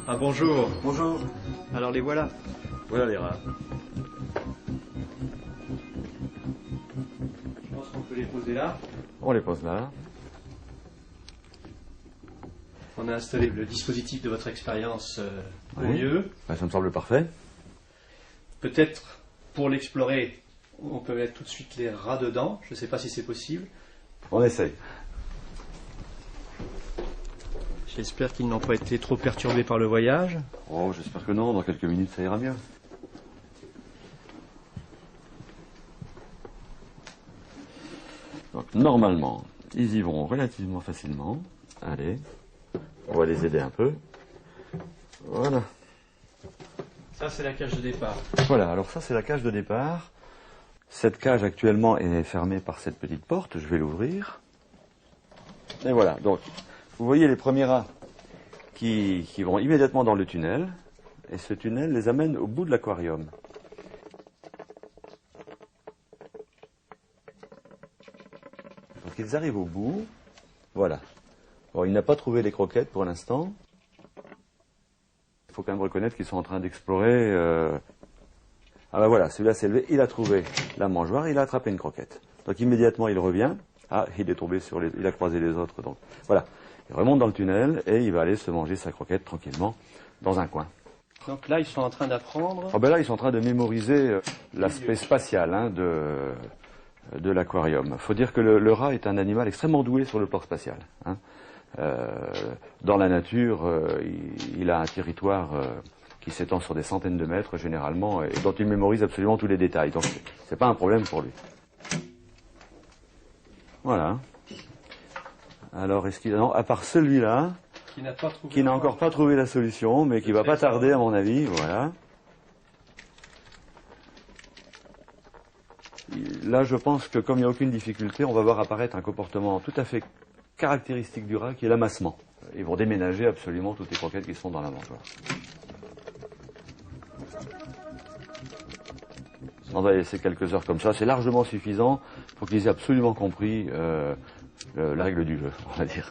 Ah bonjour. Bonjour. Alors les voilà. Voilà les rats. Je pense qu'on peut les poser là. On les pose là. On a installé le dispositif de votre expérience au Oui. mieux. Ben, ça me semble parfait. Peut-être pour l'explorer, on peut mettre tout de suite les rats dedans. Je ne sais pas si c'est possible. On essaye. J'espère qu'ils n'ont pas été trop perturbés par le voyage. Oh, j'espère que non. Dans quelques minutes, ça ira bien. Donc, normalement, ils y vont relativement facilement. Allez, on va les aider un peu. Voilà. Ça, c'est la cage de départ. Voilà, alors ça, c'est la cage de départ. Cette cage, actuellement, est fermée par cette petite porte. Je vais l'ouvrir. Et voilà, donc, vous voyez les premiers rats qui vont immédiatement dans le tunnel. Et ce tunnel les amène au bout de l'aquarium. Donc, ils arrivent au bout. Voilà. Bon, il n'a pas trouvé les croquettes pour l'instant. Il faut quand même reconnaître qu'ils sont en train d'explorer. Ah ben voilà, celui-là s'est levé, il a trouvé la mangeoire, il a attrapé une croquette. Donc immédiatement il revient. Ah, il est tombé sur il a croisé les autres. Donc voilà, il remonte dans le tunnel et il va aller se manger sa croquette tranquillement dans un coin. Donc là, ils sont en train d'apprendre. Ah ben là, ils sont en train de mémoriser l'aspect spatial de l'aquarium. Il faut dire que le rat est un animal extrêmement doué sur le plan spatial. Hein. Dans la nature, il a un territoire qui s'étend sur des centaines de mètres généralement et dont il mémorise absolument tous les détails. Donc c'est pas un problème pour lui. Voilà. Alors est-ce qu'il a... Non, à part celui-là, qui n'a encore pas trouvé la solution, mais qui va pas tarder à mon avis, voilà. Là, je pense que comme il n'y a aucune difficulté, on va voir apparaître un comportement tout à fait caractéristique du rat, qui est l'amassement. Ils vont déménager absolument toutes les croquettes qui sont dans la mangeoire. On va laisser quelques heures comme ça, c'est largement suffisant pour qu'ils aient absolument compris la règle du jeu, on va dire.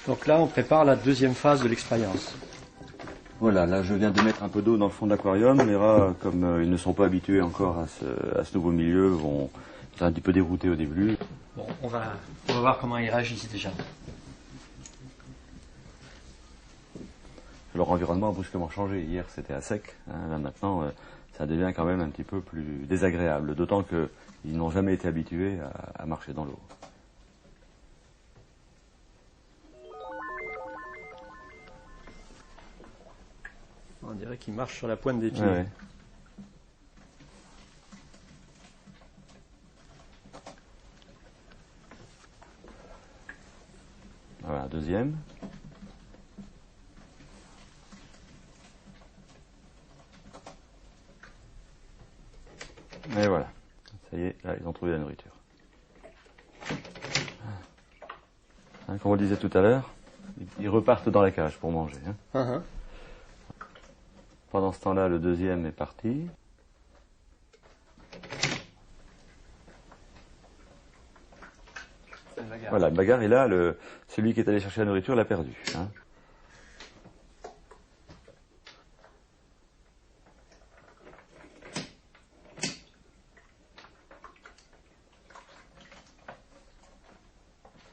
Donc là, on prépare la deuxième phase de l'expérience. Voilà, là je viens de mettre un peu d'eau dans le fond de l'aquarium. Les rats, comme ils ne sont pas habitués encore à ce nouveau milieu, vont être un petit peu déroutés au début. Bon, on va voir comment ils réagissent déjà. Leur environnement a brusquement changé. Hier c'était à sec, hein. Là maintenant ça devient quand même un petit peu plus désagréable. D'autant qu'ils n'ont jamais été habitués à marcher dans l'eau. On dirait qu'ils marchent sur la pointe des pieds. Ouais. Voilà, deuxième. Et voilà. Ça y est, là, ils ont trouvé la nourriture. Hein, comme on le disait tout à l'heure, ils repartent dans la cage pour manger. Hein. Pendant ce temps-là, le deuxième est parti. Voilà, une bagarre, et là, celui qui est allé chercher la nourriture l'a perdu. Hein.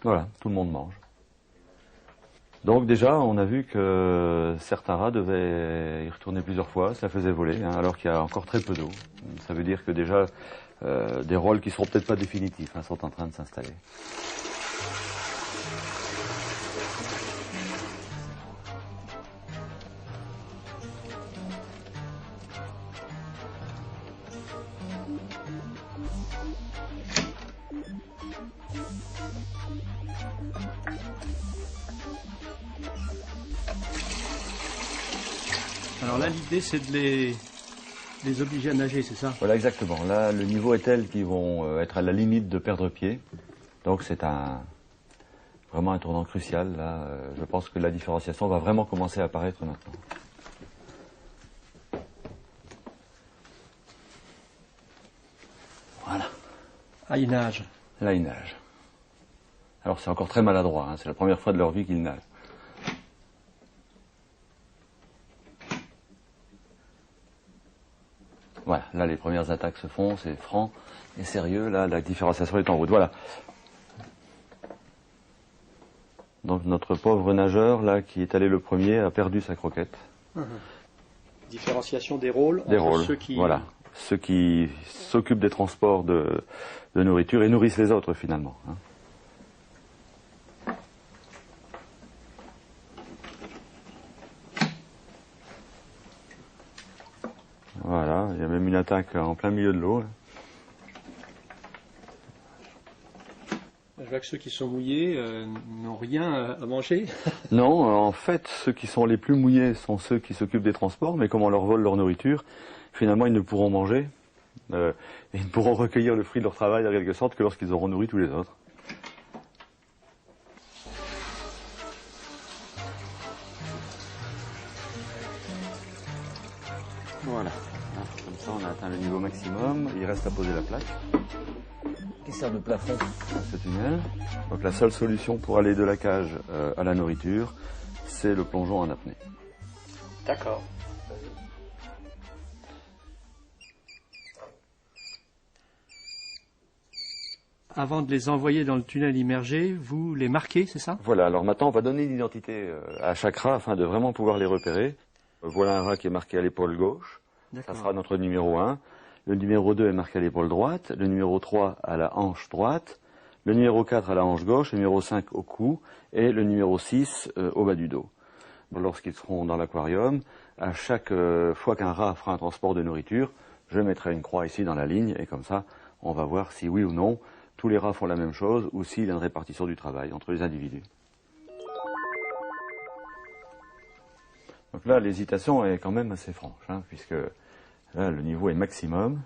Voilà, tout le monde mange. Donc déjà, on a vu que certains rats devaient y retourner plusieurs fois, ça faisait voler, hein, alors qu'il y a encore très peu d'eau. Ça veut dire que déjà, des rôles qui ne seront peut-être pas définitifs sont en train de s'installer. Alors là, l'idée, c'est de les obliger à nager, c'est ça? Voilà, exactement. Là, le niveau est tel qu'ils vont être à la limite de perdre pied. Donc c'est vraiment un tournant crucial. Là, je pense que la différenciation va vraiment commencer à apparaître maintenant. Voilà. Ah, il nage. Là, ils nagent. Alors c'est encore très maladroit, hein. C'est la première fois de leur vie qu'ils nagent. Voilà, là les premières attaques se font, c'est franc et sérieux, là la différenciation est en route. Voilà. Donc notre pauvre nageur, là, qui est allé le premier, a perdu sa croquette. Différenciation des rôles Des entre rôles, ceux qui... voilà. Ceux qui s'occupent des transports de nourriture et nourrissent les autres finalement, hein. Voilà, il y a même une attaque en plein milieu de l'eau. Je vois que ceux qui sont mouillés n'ont rien à manger. Non, en fait, ceux qui sont les plus mouillés sont ceux qui s'occupent des transports, mais comme on leur vole leur nourriture, finalement ils ne pourront manger, et ils ne pourront recueillir le fruit de leur travail en quelque sorte que lorsqu'ils auront nourri tous les autres. Voilà. Comme ça, on a atteint le niveau maximum. Il reste à poser la plaque qui sert de plafond à ce tunnel. Donc la seule solution pour aller de la cage à la nourriture, c'est le plongeon en apnée. D'accord. Avant de les envoyer dans le tunnel immergé, vous les marquez, c'est ça? Voilà, alors maintenant on va donner une identité à chaque rat afin de vraiment pouvoir les repérer. Voilà un rat qui est marqué à l'épaule gauche, ça sera notre numéro 1. Le numéro 2 est marqué à l'épaule droite, le numéro 3 à la hanche droite, le numéro 4 à la hanche gauche, le numéro 5 au cou et le numéro 6 au bas du dos. Lorsqu'ils seront dans l'aquarium, à chaque fois qu'un rat fera un transport de nourriture, je mettrai une croix ici dans la ligne et comme ça on va voir si oui ou non tous les rats font la même chose ou s'il y a une répartition du travail entre les individus. Donc là, l'hésitation est quand même assez franche, hein, puisque là, le niveau est maximum.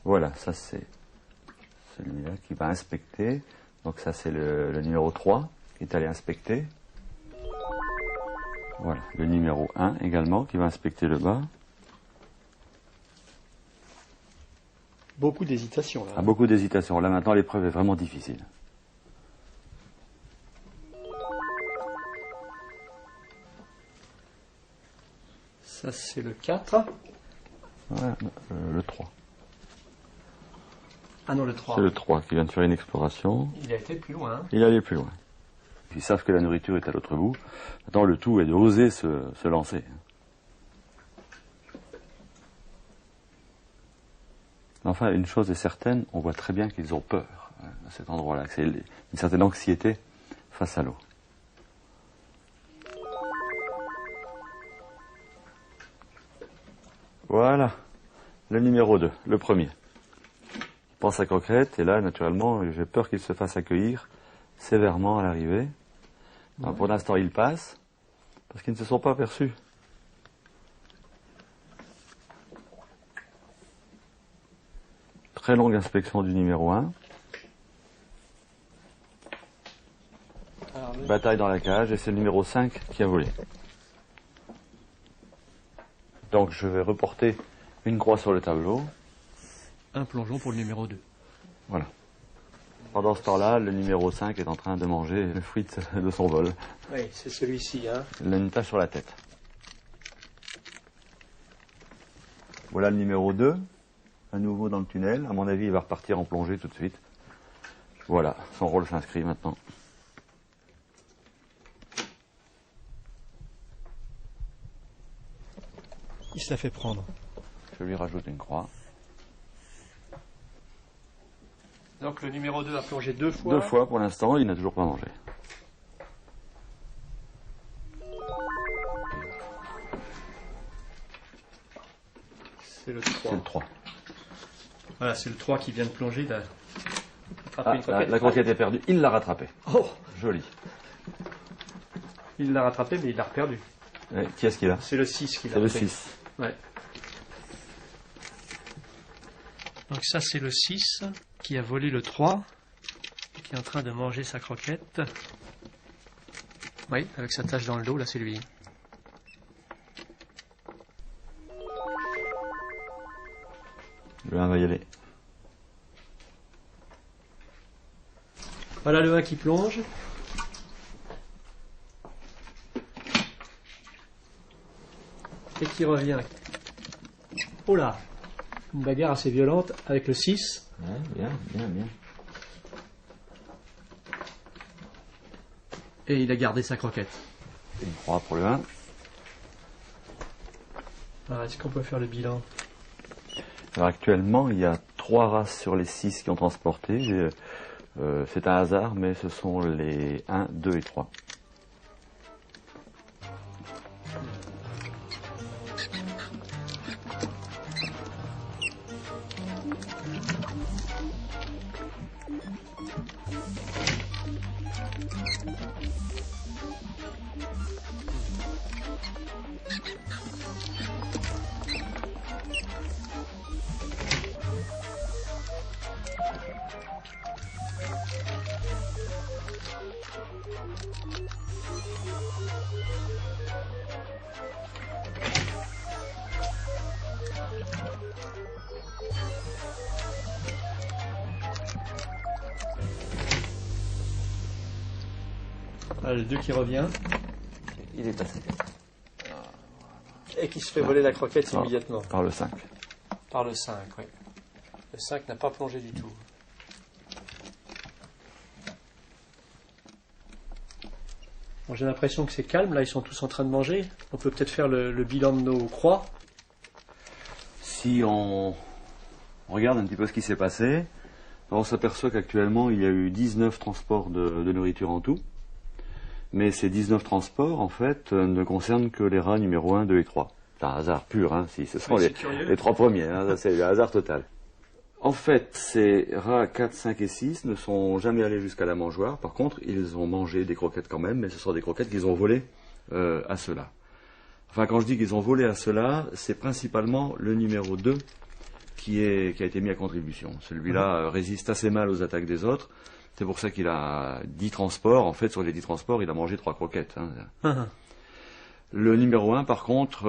Voilà, ça c'est celui-là qui va inspecter. Donc ça c'est le numéro 3 qui est allé inspecter. Voilà, le numéro 1 également qui va inspecter le bas. Beaucoup d'hésitation là. Ah, beaucoup d'hésitation. Là maintenant l'épreuve est vraiment difficile. Ça c'est le 4. Voilà, le 3. Ah non, le 3. C'est le 3 qui vient de faire une exploration. Il a été plus loin. Hein. Il allait plus loin. Ils savent que la nourriture est à l'autre bout. Maintenant le tout est de oser se lancer. Enfin, une chose est certaine, on voit très bien qu'ils ont peur à cet endroit-là, que c'est une certaine anxiété face à l'eau. Voilà, le numéro 2, le premier. Il prend sa croquette, et là, naturellement, j'ai peur qu'il se fasse accueillir sévèrement à l'arrivée. Ouais. Pour l'instant, il passe, parce qu'ils ne se sont pas aperçus. Très longue inspection du numéro 1. Bataille dans la cage, et c'est le numéro 5 qui a volé. Donc je vais reporter une croix sur le tableau. Un plongeon pour le numéro 2. Voilà. Pendant ce temps-là, le numéro 5 est en train de manger le fruit de son vol. Oui, c'est celui-ci. Hein. Il a une tache sur la tête. Voilà le numéro 2. À nouveau dans le tunnel. À mon avis, il va repartir en plongée tout de suite. Voilà, son rôle s'inscrit maintenant. Il se la fait prendre. Je lui rajoute une croix. Donc le numéro 2 a plongé 2 fois. 2 fois pour l'instant, il n'a toujours pas mangé. C'est le 3. C'est le 3. Voilà, c'est le 3 qui vient de plonger. Il a attrapé une croquette. La croquette est perdue. Il l'a rattrapée. Oh, joli. Il l'a rattrapé, mais il l'a perdu. Qui est-ce qu'il a? C'est le 6 qui l'a C'est le pris. 6. Ouais. Donc ça, c'est le 6 qui a volé le 3, qui est en train de manger sa croquette. Oui, avec sa tache dans le dos, là, c'est lui. Le 1 va y aller. Voilà le 1 qui plonge. Et qui revient. Oh là! Une bagarre assez violente avec le 6. Ouais, bien, bien, bien. Et il a gardé sa croquette. Une 3 pour le 1. Alors, est-ce qu'on peut faire le bilan? Alors actuellement, il y a 3 races sur les 6 qui ont transporté. C'est un hasard, mais ce sont les 1, 2 et 3. Voilà, le 2 qui revient. Il est passé. Et qui se fait voler la croquette immédiatement. Par le 5. Par le 5, oui. Le 5 n'a pas plongé du tout. Bon, j'ai l'impression que c'est calme, là ils sont tous en train de manger. On peut peut-être faire le bilan de nos croix. Si on regarde un petit peu ce qui s'est passé, on s'aperçoit qu'actuellement il y a eu 19 transports de nourriture en tout. Mais ces 19 transports, en fait, ne concernent que les rats numéro 1, 2 et 3. C'est un hasard pur, hein, si ce sont les 3 premiers, hein, c'est le hasard total. En fait, ces rats 4, 5 et 6 ne sont jamais allés jusqu'à la mangeoire. Par contre, ils ont mangé des croquettes quand même, mais ce sont des croquettes qu'ils ont volées à ceux-là. Enfin, quand je dis qu'ils ont volé à ceux-là, c'est principalement le numéro 2 qui a été mis à contribution. Celui-là résiste assez mal aux attaques des autres. C'est pour ça qu'il a 10 transports. En fait, sur les 10 transports, il a mangé 3 croquettes. Hein. Le numéro 1, par contre,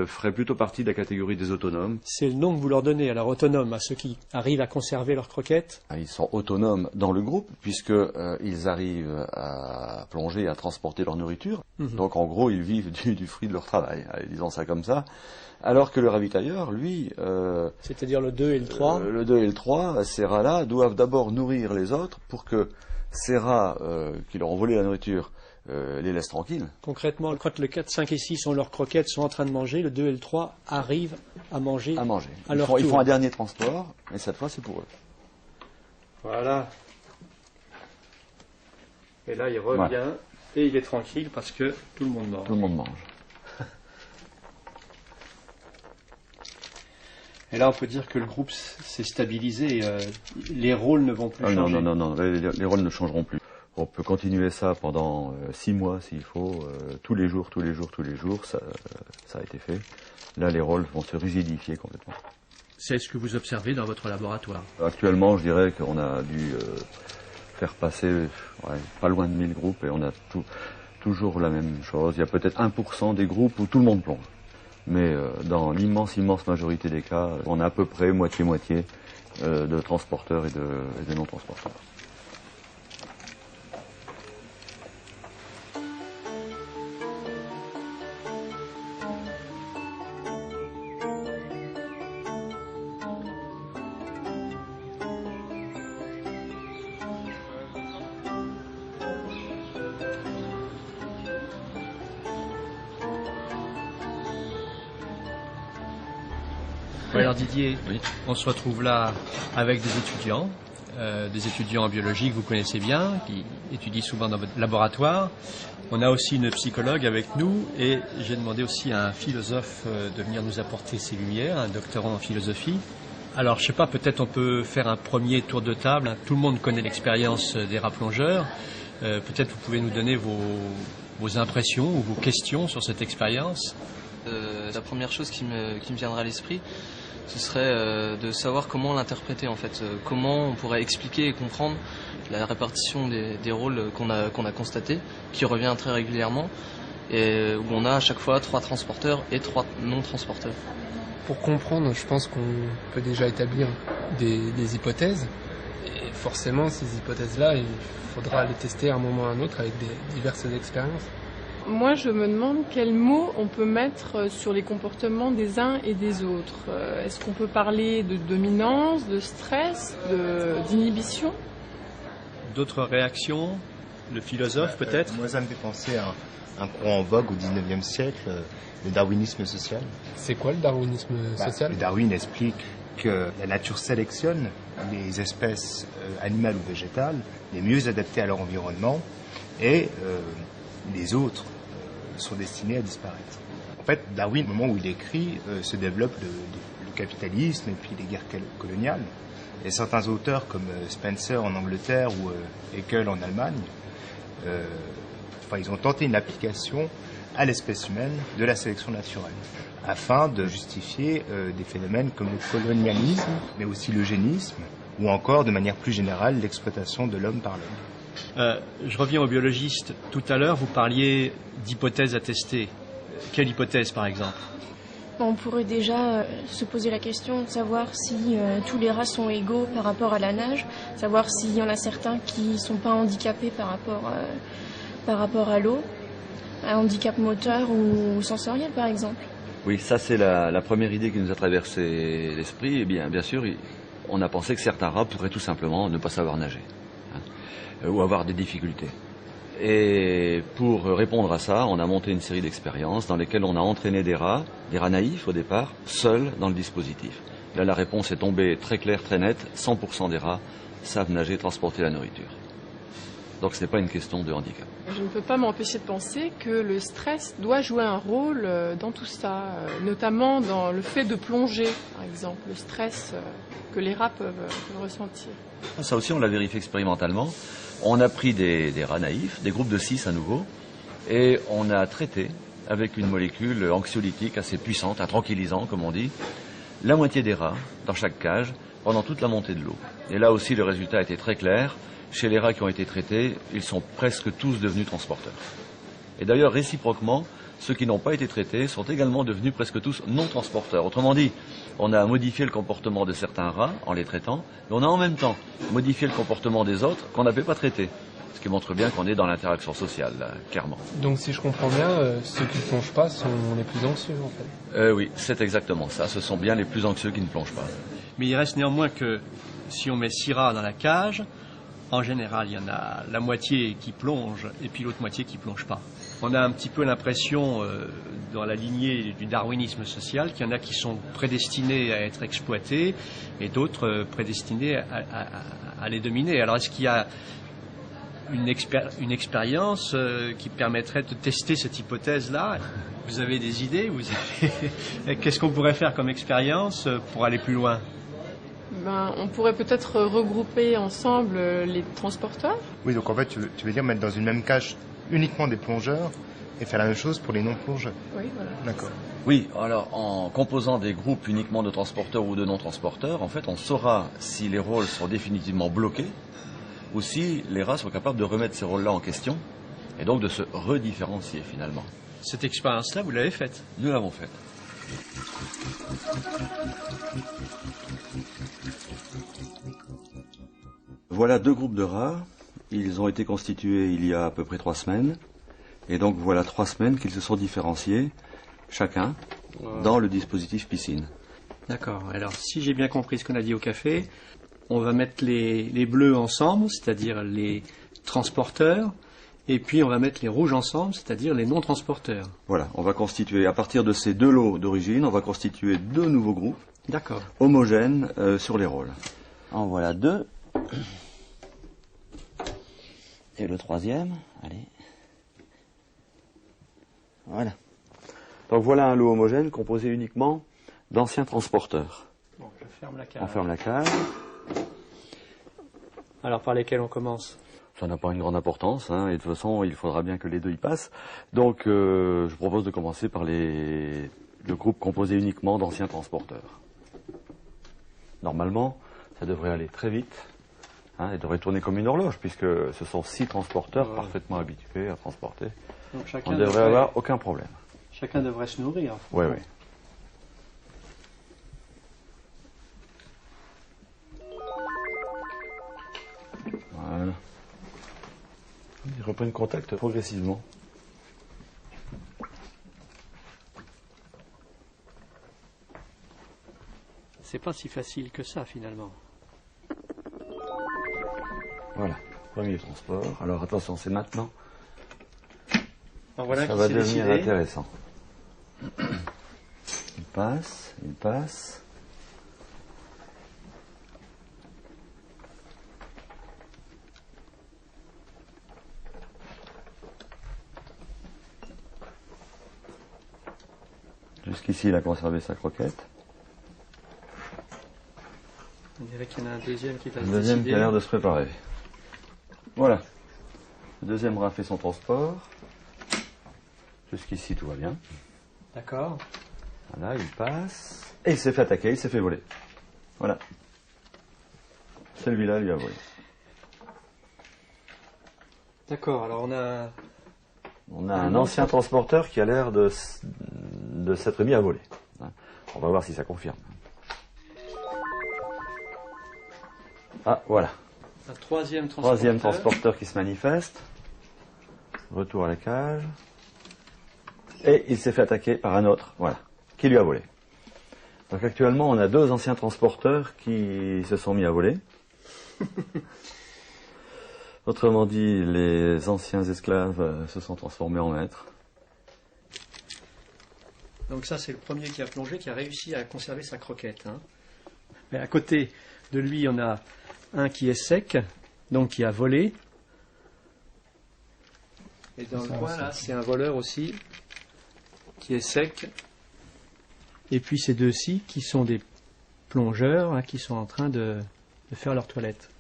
ferait plutôt partie de la catégorie des autonomes. C'est le nom que vous leur donnez, alors autonome, à ceux qui arrivent à conserver leurs croquettes. Ils sont autonomes dans le groupe, puisqu'ils arrivent à plonger et à transporter leur nourriture. Donc, en gros, ils vivent du fruit de leur travail, disons ça comme ça. Alors que le ravitailleur, lui... c'est-à-dire le 2 et le 3 le 2 et le 3, ces rats-là doivent d'abord nourrir les autres pour que ces rats qui leur ont volé la nourriture les laissent tranquilles. Concrètement, quand le 4, 5 et 6 ont leurs croquettes, sont en train de manger, le 2 et le 3 arrivent à manger. Ils font un dernier transport, mais cette fois c'est pour eux. Voilà. Et là, il revient et il est tranquille parce que tout le monde mange. Tout le monde mange. Et là, on peut dire que le groupe s'est stabilisé. Les rôles ne vont plus changer. Non. Les rôles ne changeront plus. On peut continuer ça pendant 6 mois s'il faut, tous les jours, ça a été fait. Là, les rôles vont se rigidifier complètement. C'est ce que vous observez dans votre laboratoire? Actuellement, je dirais qu'on a dû faire passer pas loin de 1000 groupes et on a toujours la même chose. Il y a peut-être 1% des groupes où tout le monde plonge. Mais dans l'immense majorité des cas, on a à peu près moitié-moitié de transporteurs et de non-transporteurs. Alors Didier, on se retrouve là avec des étudiants en biologie que vous connaissez bien, qui étudient souvent dans votre laboratoire. On a aussi une psychologue avec nous et j'ai demandé aussi à un philosophe de venir nous apporter ses lumières, un doctorant en philosophie. Alors je sais pas, peut-être on peut faire un premier tour de table. Tout le monde connaît l'expérience des rats plongeurs. Peut-être vous pouvez nous donner vos impressions ou vos questions sur cette expérience? La première chose qui me viendra à l'esprit, ce serait de savoir comment l'interpréter en fait, comment on pourrait expliquer et comprendre la répartition des rôles qu'on a constaté, qui revient très régulièrement, et où on a à chaque fois 3 transporteurs et 3 non-transporteurs. Pour comprendre, je pense qu'on peut déjà établir des hypothèses, et forcément ces hypothèses-là, il faudra les tester à un moment ou à un autre avec diverses expériences. Moi, je me demande quels mots on peut mettre sur les comportements des uns et des autres. Est-ce qu'on peut parler de dominance, de stress, d'inhibition? D'autres réactions? Le philosophe peut-être? Moi, ça me fait penser à un courant en vogue au 19e siècle, le darwinisme social. C'est quoi le darwinisme social? Darwin explique que la nature sélectionne les espèces animales ou végétales les mieux adaptées à leur environnement et les autres sont destinés à disparaître. En fait, Darwin, au moment où il écrit, se développe le capitalisme et puis les guerres coloniales. Et certains auteurs comme Spencer en Angleterre ou Haeckel en Allemagne, ils ont tenté une application à l'espèce humaine de la sélection naturelle, afin de justifier des phénomènes comme le colonialisme, mais aussi l'eugénisme, ou encore, de manière plus générale, l'exploitation de l'homme par l'homme. Je reviens au biologiste. Tout à l'heure, vous parliez d'hypothèses à tester. Quelle hypothèse, par exemple? On pourrait déjà se poser la question de savoir si tous les rats sont égaux par rapport à la nage, savoir s'il y en a certains qui ne sont pas handicapés par rapport à l'eau, un handicap moteur ou sensoriel, par exemple. Oui, ça c'est la première idée qui nous a traversé l'esprit. Eh bien sûr, on a pensé que certains rats pourraient tout simplement ne pas savoir nager, ou avoir des difficultés. Et pour répondre à ça, on a monté une série d'expériences dans lesquelles on a entraîné des rats naïfs au départ, seuls dans le dispositif. Là, la réponse est tombée très claire, très nette. 100% des rats savent nager et transporter la nourriture. Donc ce n'est pas une question de handicap. Je ne peux pas m'empêcher de penser que le stress doit jouer un rôle dans tout ça, notamment dans le fait de plonger, par exemple, le stress que les rats peuvent ressentir. Ça aussi, on l'a vérifié expérimentalement. On a pris des rats naïfs, des groupes de 6 à nouveau, et on a traité avec une molécule anxiolytique assez puissante, un tranquillisant comme on dit, la moitié des rats dans chaque cage pendant toute la montée de l'eau. Et là aussi, le résultat était très clair. Chez les rats qui ont été traités, ils sont presque tous devenus transporteurs. Et d'ailleurs, réciproquement, ceux qui n'ont pas été traités sont également devenus presque tous non-transporteurs. Autrement dit, on a modifié le comportement de certains rats en les traitant, mais on a en même temps modifié le comportement des autres qu'on n'avait pas traités. Ce qui montre bien qu'on est dans l'interaction sociale, là, clairement. Donc si je comprends bien, ceux qui ne plongent pas sont les plus anxieux en fait. Oui, c'est exactement ça. Ce sont bien les plus anxieux qui ne plongent pas. Mais il reste néanmoins que si on met 6 rats dans la cage, en général, il y en a la moitié qui plonge et puis l'autre moitié qui plonge pas. On a un petit peu l'impression, dans la lignée du darwinisme social, qu'il y en a qui sont prédestinés à être exploités et d'autres prédestinés à les dominer. Alors est-ce qu'il y a une expérience qui permettrait de tester cette hypothèse-là? Vous avez des idées? Qu'est-ce qu'on pourrait faire comme expérience pour aller plus loin? On pourrait peut-être regrouper ensemble les transporteurs. Oui, donc en fait, tu veux dire mettre dans une même cage uniquement des plongeurs et faire la même chose pour les non-plongeurs. Oui, voilà. D'accord. Oui, alors en composant des groupes uniquement de transporteurs ou de non-transporteurs, en fait, on saura si les rôles sont définitivement bloqués ou si les rats sont capables de remettre ces rôles-là en question et donc de se redifférencier finalement. Cette expérience-là, vous l'avez faite? Nous l'avons faite. Voilà 2 groupes de rats. Ils ont été constitués il y a à peu près 3 semaines. Et donc voilà 3 semaines qu'ils se sont différenciés, chacun, dans le dispositif piscine. D'accord. Alors, si j'ai bien compris ce qu'on a dit au café, on va mettre les bleus ensemble, c'est-à-dire les transporteurs, et puis on va mettre les rouges ensemble, c'est-à-dire les non-transporteurs. Voilà, on va constituer, à partir de ces 2 lots d'origine, on va constituer 2 nouveaux groupes. D'accord. Homogènes sur les rôles. En voilà 2. Et le 3e, allez. Voilà. Donc voilà un lot homogène composé uniquement d'anciens transporteurs. Bon, je ferme la cage. On ferme la cage. Alors par lesquels on commence? Ça n'a pas une grande importance, hein, et de toute façon, il faudra bien que les deux y passent. Donc, je propose de commencer par le groupe composé uniquement d'anciens transporteurs. Normalement, ça devrait aller très vite, hein, et devrait tourner comme une horloge, puisque ce sont 6 transporteurs parfaitement habitués à transporter. Donc On chacun ne devrait avoir aucun problème. Chacun devrait se nourrir. Oui, oui. Voilà. Ils reprennent contact progressivement. C'est pas si facile que ça finalement. Voilà, premier transport. Alors attention, c'est maintenant. Alors voilà Ça qui va s'est devenir décidé. intéressant. Il passe, il passe. Jusqu'ici, il a conservé sa croquette. On dirait qu'il y en a un deuxième qui va Le se deuxième qui décider. a l'air de se préparer. Voilà. Le deuxième aura fait son transport. Jusqu'ici, tout va bien. D'accord. Voilà, il passe. Et il s'est fait attaquer, il s'est fait voler. Voilà. Celui-là lui a volé. D'accord, alors On a un ancien transporteur qui a l'air de s'être mis à voler. On va voir si ça confirme. Ah, voilà. un troisième transporteur. Troisième transporteur qui se manifeste. Retour à la cage. Et il s'est fait attaquer par un autre, voilà, qui lui a volé. Donc actuellement, on a 2 anciens transporteurs qui se sont mis à voler. Autrement dit, les anciens esclaves se sont transformés en maîtres. Donc ça, c'est le premier qui a plongé, qui a réussi à conserver sa croquette. Hein. Mais à côté de lui, on a un qui est sec, donc qui a volé. Et dans le coin, là, c'est un voleur aussi, qui est sec. Et puis ces deux-ci, qui sont des plongeurs, hein, qui sont en train de faire leur toilette.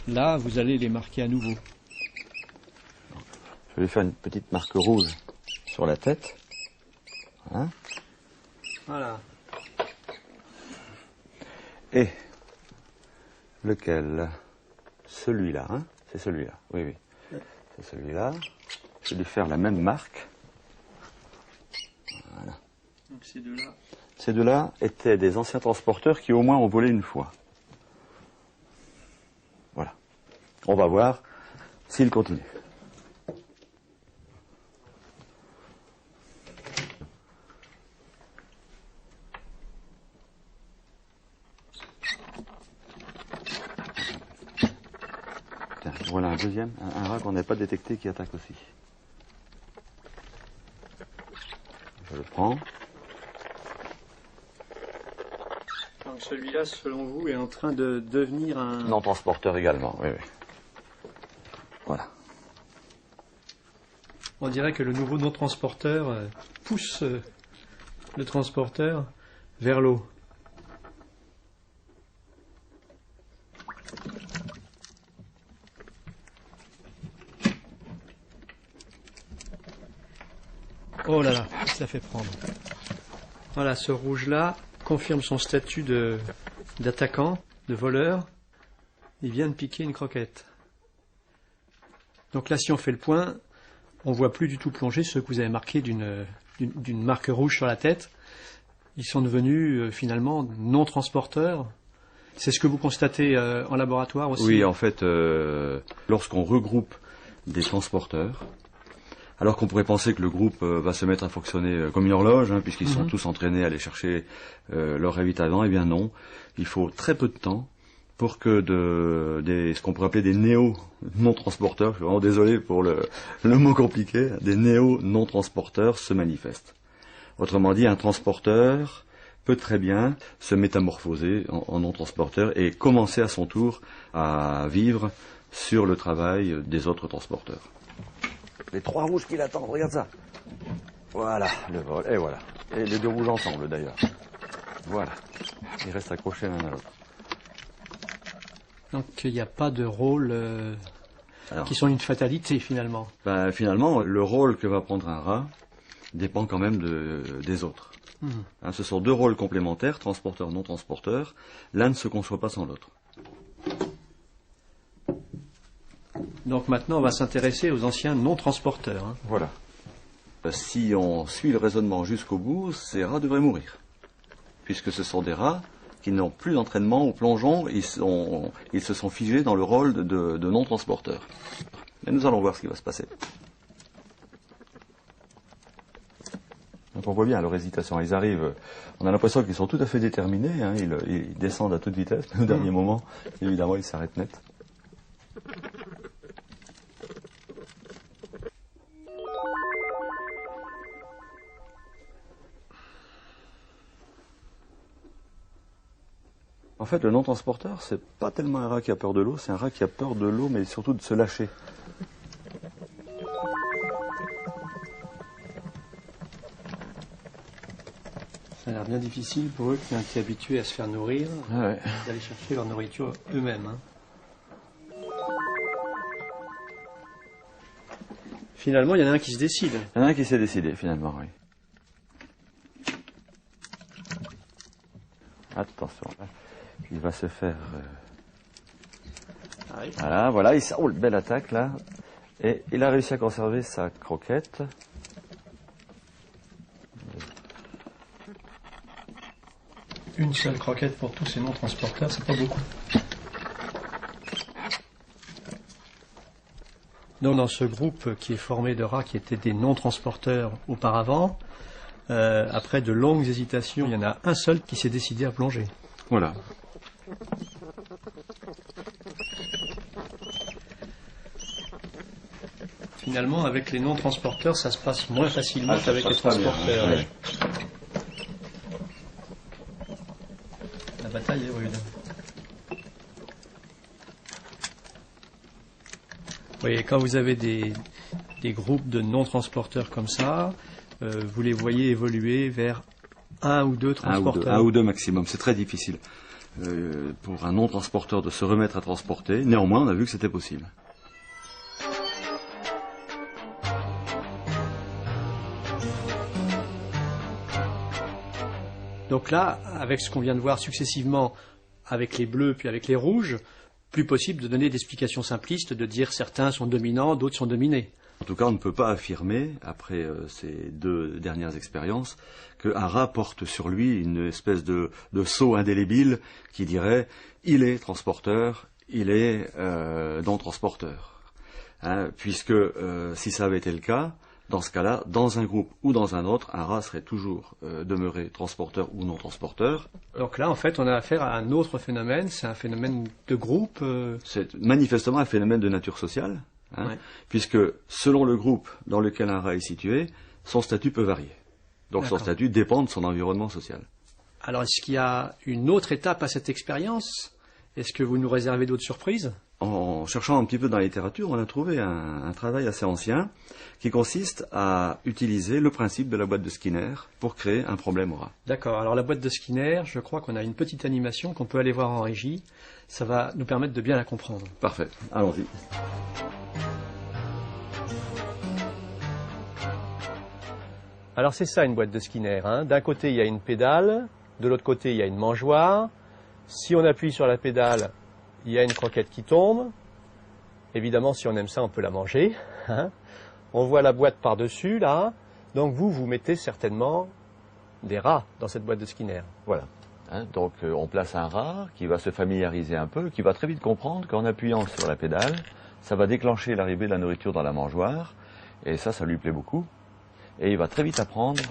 Là, vous allez les marquer à nouveau. Je vais lui faire une petite marque rouge sur la tête. Voilà. Voilà. Et lequel? Celui-là, hein? C'est celui-là, oui, oui. C'est celui-là. Je vais lui faire la même marque. Voilà. Donc ces deux-là. Ces deux-là étaient des anciens transporteurs qui au moins ont volé une fois. Voilà. On va voir s'ils continuent. Tiens, voilà un deuxième, un rat qu'on n'avait pas détecté qui attaque aussi. Je le prends. Donc celui-là, selon vous, est en train de devenir un... Non transporteur également, oui, oui. Voilà. On dirait que le nouveau non-transporteur pousse le transporteur vers l'eau. Oh là là, il se la fait prendre. Voilà, ce rouge-là confirme son statut d'attaquant, de voleur. Il vient de piquer une croquette. Donc là, si on fait le point, on ne voit plus du tout plonger ceux que vous avez marqués d'une marque rouge sur la tête. Ils sont devenus finalement non transporteurs. C'est ce que vous constatez en laboratoire aussi? Oui, en fait, lorsqu'on regroupe des transporteurs, alors qu'on pourrait penser que le groupe va se mettre à fonctionner comme une horloge, hein, puisqu'ils sont tous entraînés à aller chercher leur ravitaillement, eh bien non. Il faut très peu de temps pour que ce qu'on pourrait appeler des néo-non-transporteurs, je suis vraiment désolé pour le mot compliqué, des néo-non-transporteurs se manifestent. Autrement dit, un transporteur peut très bien se métamorphoser en non-transporteur et commencer à son tour à vivre sur le travail des autres transporteurs. Les 3 rouges qui l'attendent, regarde ça. Voilà, le vol, et voilà. Et les 2 rouges ensemble d'ailleurs. Voilà. Ils restent accrochés l'un à l'autre. Donc il n'y a pas de rôle qui sont une fatalité finalement. Ben, finalement, le rôle que va prendre un rat dépend quand même des autres. Hein, ce sont deux rôles complémentaires, transporteur, non transporteur. L'un ne se conçoit pas sans l'autre. Donc maintenant, on va s'intéresser aux anciens non transporteurs. Hein. Voilà. Si on suit le raisonnement jusqu'au bout, ces rats devraient mourir. Puisque ce sont des rats qui n'ont plus d'entraînement au plongeon, ils se sont figés dans le rôle de non transporteurs. Mais nous allons voir ce qui va se passer. Donc on voit bien leur hésitation. Ils arrivent, on a l'impression qu'ils sont tout à fait déterminés, hein, ils descendent à toute vitesse, mais au dernier moment, évidemment, ils s'arrêtent net. En fait, le non-transporteur, c'est pas tellement un rat qui a peur de l'eau, c'est un rat qui a peur de l'eau, mais surtout de se lâcher. Ça a l'air bien difficile pour eux qui ont été habitués à se faire nourrir, d'aller chercher leur nourriture eux-mêmes. Hein. Finalement, il y en a un qui se décide. Il y en a un qui s'est décidé, finalement, oui. Attention, là. Il va se faire... Voilà, il roule, belle attaque, là. Et il a réussi à conserver sa croquette. Une seule croquette pour tous ces non-transporteurs, c'est pas beaucoup. Donc dans ce groupe qui est formé de rats qui étaient des non-transporteurs auparavant, après de longues hésitations, il y en a un seul qui s'est décidé à plonger. Voilà. Finalement, avec les non-transporteurs, ça se passe moins facilement qu'avec les transporteurs. Bien, oui. La bataille est rude. Oui, quand vous avez des groupes de non-transporteurs comme ça, vous les voyez évoluer vers un ou deux transporteurs. Un ou deux maximum, c'est très difficile pour un non-transporteur de se remettre à transporter. Néanmoins, on a vu que c'était possible. Donc là, avec ce qu'on vient de voir successivement avec les bleus puis avec les rouges, plus possible de donner des explications simplistes, de dire certains sont dominants, d'autres sont dominés. En tout cas, on ne peut pas affirmer, après ces deux dernières expériences, qu'un rat porte sur lui une espèce de sceau indélébile qui dirait « il est transporteur, il est non-transporteur ». Hein, puisque si ça avait été le cas, dans ce cas-là, dans un groupe ou dans un autre, un rat serait toujours demeuré transporteur ou non-transporteur. Donc là, en fait, on a affaire à un autre phénomène, c'est un phénomène de groupe. C'est manifestement un phénomène de nature sociale, hein, ouais. Puisque selon le groupe dans lequel un rat est situé, son statut peut varier. Donc son statut dépend de son environnement social. Alors, est-ce qu'il y a une autre étape à cette expérience? Est-ce que vous nous réservez d'autres surprises? En cherchant un petit peu dans la littérature, on a trouvé un travail assez ancien qui consiste à utiliser le principe de la boîte de Skinner pour créer un problème au rat. D'accord. Alors la boîte de Skinner, je crois qu'on a une petite animation qu'on peut aller voir en régie. Ça va nous permettre de bien la comprendre. Parfait. Allons-y. Alors c'est ça une boîte de Skinner. Hein. D'un côté, il y a une pédale. De l'autre côté, il y a une mangeoire. Si on appuie sur la pédale, il y a une croquette qui tombe. Évidemment, si on aime ça, on peut la manger. Hein. On voit la boîte par-dessus, là. Donc vous mettez certainement des rats dans cette boîte de Skinner. Voilà. Hein, donc on place un rat qui va se familiariser un peu, qui va très vite comprendre qu'en appuyant sur la pédale, ça va déclencher l'arrivée de la nourriture dans la mangeoire. Et ça lui plaît beaucoup. Et il va très vite apprendre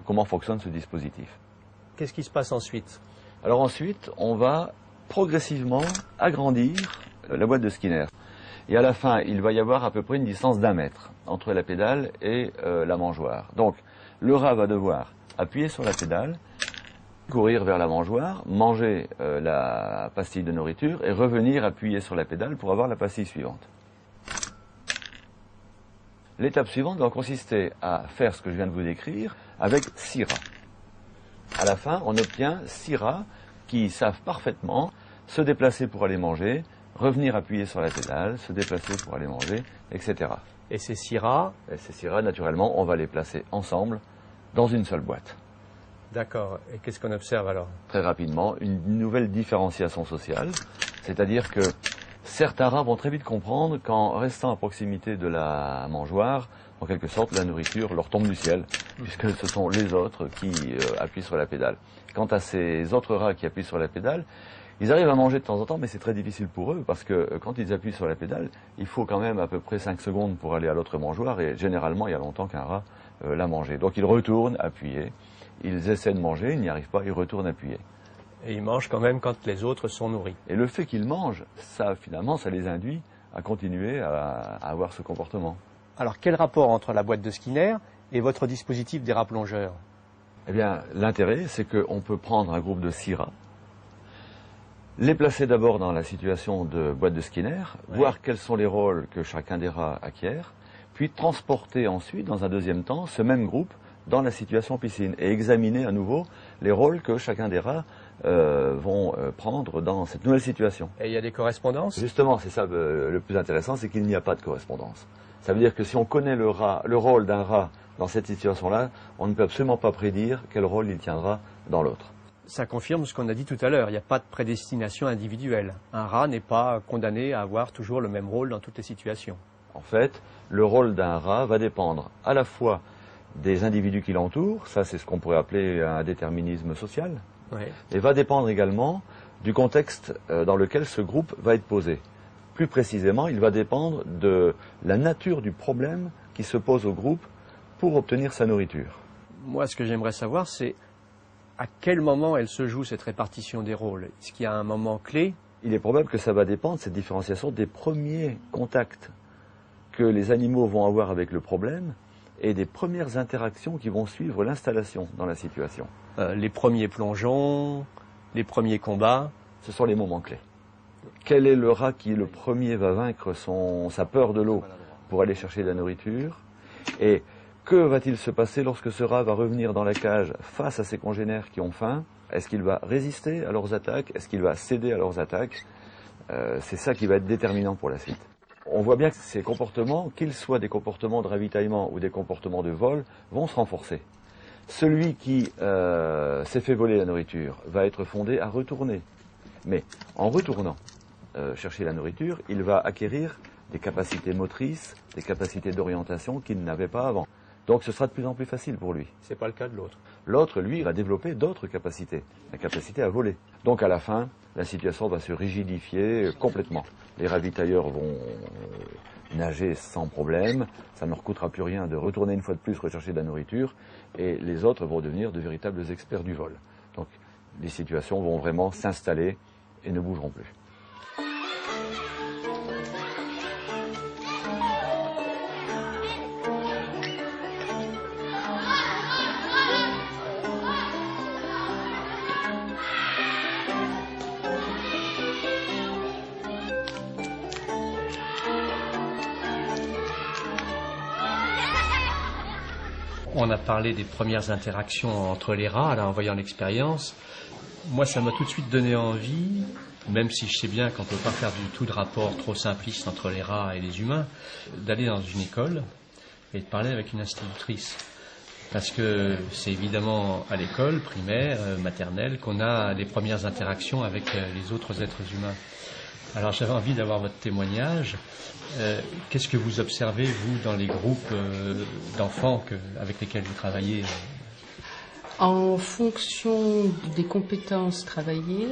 comment fonctionne ce dispositif. Qu'est-ce qui se passe ensuite? Alors ensuite, on va progressivement agrandir la boîte de Skinner. Et à la fin, il va y avoir à peu près une distance d'1 mètre entre la pédale et la mangeoire. Donc, le rat va devoir appuyer sur la pédale, courir vers la mangeoire, manger la pastille de nourriture et revenir appuyer sur la pédale pour avoir la pastille suivante. L'étape suivante va consister à faire ce que je viens de vous décrire avec 6 rats. À la fin, on obtient 6 rats qui savent parfaitement se déplacer pour aller manger, revenir appuyer sur la pédale, se déplacer pour aller manger, etc. Et ces 6 rats? Et ces 6 rats, naturellement, on va les placer ensemble dans une seule boîte. D'accord. Et qu'est-ce qu'on observe alors? Très rapidement, une nouvelle différenciation sociale, c'est-à-dire que certains rats vont très vite comprendre qu'en restant à proximité de la mangeoire, en quelque sorte, la nourriture leur tombe du ciel, puisque ce sont les autres qui appuient sur la pédale. Quant à ces autres rats qui appuient sur la pédale, ils arrivent à manger de temps en temps, mais c'est très difficile pour eux, parce que quand ils appuient sur la pédale, il faut quand même à peu près 5 secondes pour aller à l'autre mangeoire, et généralement, il y a longtemps qu'un rat l'a mangé. Donc ils retournent appuyer, ils essaient de manger, ils n'y arrivent pas, ils retournent appuyer. Et ils mangent quand même quand les autres sont nourris. Et le fait qu'ils mangent, ça, finalement, ça les induit à continuer à avoir ce comportement. Alors, quel rapport entre la boîte de Skinner et votre dispositif des rats plongeurs? Eh bien, l'intérêt, c'est qu'on peut prendre un groupe de 6 rats, les placer d'abord dans la situation de boîte de Skinner, voir quels sont les rôles que chacun des rats acquiert, puis transporter ensuite, dans un deuxième temps, ce même groupe dans la situation piscine et examiner à nouveau les rôles que chacun des rats vont prendre dans cette nouvelle situation. Et il y a des correspondances? Justement, c'est ça le plus intéressant, c'est qu'il n'y a pas de correspondance. Ça veut dire que si on connaît le rôle d'un rat dans cette situation-là, on ne peut absolument pas prédire quel rôle il tiendra dans l'autre. Ça confirme ce qu'on a dit tout à l'heure, il n'y a pas de prédestination individuelle. Un rat n'est pas condamné à avoir toujours le même rôle dans toutes les situations. En fait, le rôle d'un rat va dépendre à la fois des individus qui l'entourent, ça c'est ce qu'on pourrait appeler un déterminisme social, et va dépendre également du contexte dans lequel ce groupe va être posé. Plus précisément, il va dépendre de la nature du problème qui se pose au groupe pour obtenir sa nourriture. Moi, ce que j'aimerais savoir, c'est à quel moment elle se joue, cette répartition des rôles. Est-ce qu'il y a un moment clé? Il est probable que ça va dépendre, cette différenciation, des premiers contacts que les animaux vont avoir avec le problème et des premières interactions qui vont suivre l'installation dans la situation. Les premiers plongeons, les premiers combats. Ce sont les moments clés. Quel est le rat qui le premier va vaincre sa peur de l'eau pour aller chercher de la nourriture? Et que va-t-il se passer lorsque ce rat va revenir dans la cage face à ses congénères qui ont faim? Est-ce qu'il va résister à leurs attaques? Est-ce qu'il va céder à leurs attaques? C'est ça qui va être déterminant pour la suite. On voit bien que ces comportements, qu'ils soient des comportements de ravitaillement ou des comportements de vol, vont se renforcer. Celui qui s'est fait voler la nourriture va être fondé à retourner. Mais en retournant chercher la nourriture, il va acquérir des capacités motrices, des capacités d'orientation qu'il n'avait pas avant. Donc ce sera de plus en plus facile pour lui. C'est pas le cas de l'autre. L'autre, lui, va développer d'autres capacités, la capacité à voler. Donc à la fin, la situation va se rigidifier complètement. Les ravitailleurs vont nager sans problème, ça ne leur coûtera plus rien de retourner une fois de plus rechercher de la nourriture, et les autres vont devenir de véritables experts du vol. Donc les situations vont vraiment s'installer et ne bougeront plus. On a parlé des premières interactions entre les rats, là, en voyant l'expérience. Moi, ça m'a tout de suite donné envie, même si je sais bien qu'on ne peut pas faire du tout de rapport trop simpliste entre les rats et les humains, d'aller dans une école et de parler avec une institutrice. Parce que c'est évidemment à l'école primaire, maternelle, qu'on a les premières interactions avec les autres êtres humains. Alors j'avais envie d'avoir votre témoignage. Qu'est-ce que vous observez, vous, dans les groupes d'enfants avec lesquels vous travaillez? En fonction des compétences travaillées,